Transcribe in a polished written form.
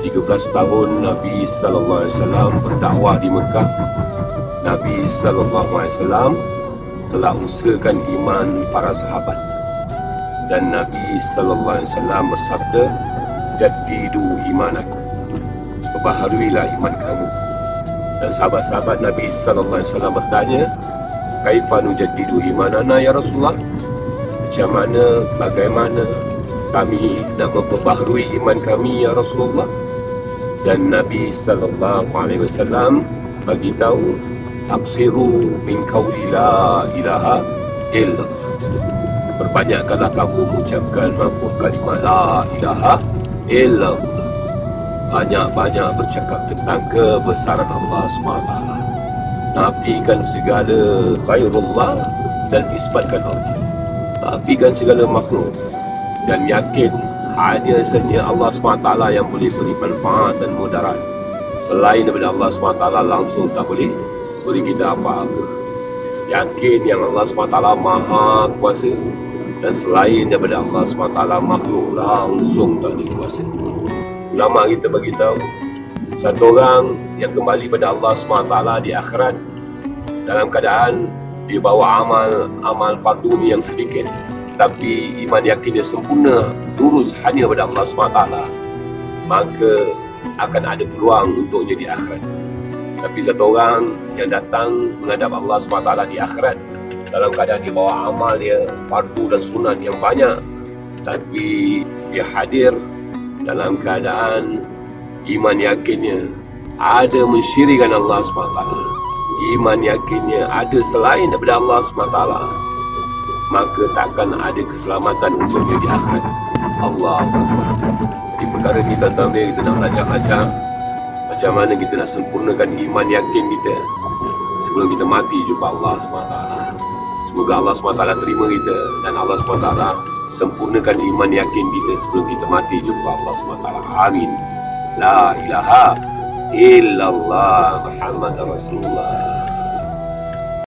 13 tahun Nabi sallallahu alaihi wasallam berdakwah di Mekah. Nabi sallallahu alaihi wasallam telah usahakan iman para sahabat. Dan Nabi sallallahu alaihi wasallam bersabda, "Jaddidu imanakum." Perbaharuilah iman kamu. Dan sahabat-sahabat Nabi sallallahu alaihi wasallam bertanya, "Kaifa nujaddidu imanana ya Rasulullah?" Macam mana, bagaimana kami nak memperbaharui iman kami ya Rasulullah? Dan Nabi sallallahu alaihi wasallam bagi tahu, "Aksiru min qauli la ilaha illallah." Perbanyakkanlah kamu mengucapkan kalimah la ilaha illallah. Banyak-banyak bercakap tentang kebesaran Allah SWT. Nafikan segala ghairullah dan isbatkan Allah. Nafikan segala makhluk dan yakin hanya sahaja Allah SWT yang boleh beri manfaat dan mudarat. Selain daripada Allah SWT langsung tak boleh beri kita apa-apa. Yakin yang Allah SWT maha kuasa, dan selain daripada Allah SWT makhluk langsung tak ada kuasa. Ulama kita bagi tahu, satu orang yang kembali pada Allah SWT di akhirat dalam keadaan dia bawa amal fardu ni yang sedikit, tapi iman yakin dia sempurna, lurus hanya pada Allah SWT, maka akan ada peluang untuk jadi akhirat. Tapi satu orang yang datang menghadap Allah SWT di akhirat dalam keadaan dia bawa amal dia fardu dan sunat yang banyak, tapi dia hadir dalam keadaan iman yakinnya ada mensyirikkan Allah SWT, iman yakinnya ada selain daripada Allah SWT, maka takkan ada keselamatan untuk dia di akhirat. Allah Akbar. Di perkara ni tuan-tuan dia, kita nak belajar macam mana kita nak sempurnakan iman yakin kita sebelum kita mati jumpa Allah SWT. Semoga Allah SWT terima kita, dan Allah SWT sempurnakan iman yakin kita sebelum kita mati jumpa Allah SWT. Amin. La ilaha illallah Muhammad Rasulullah.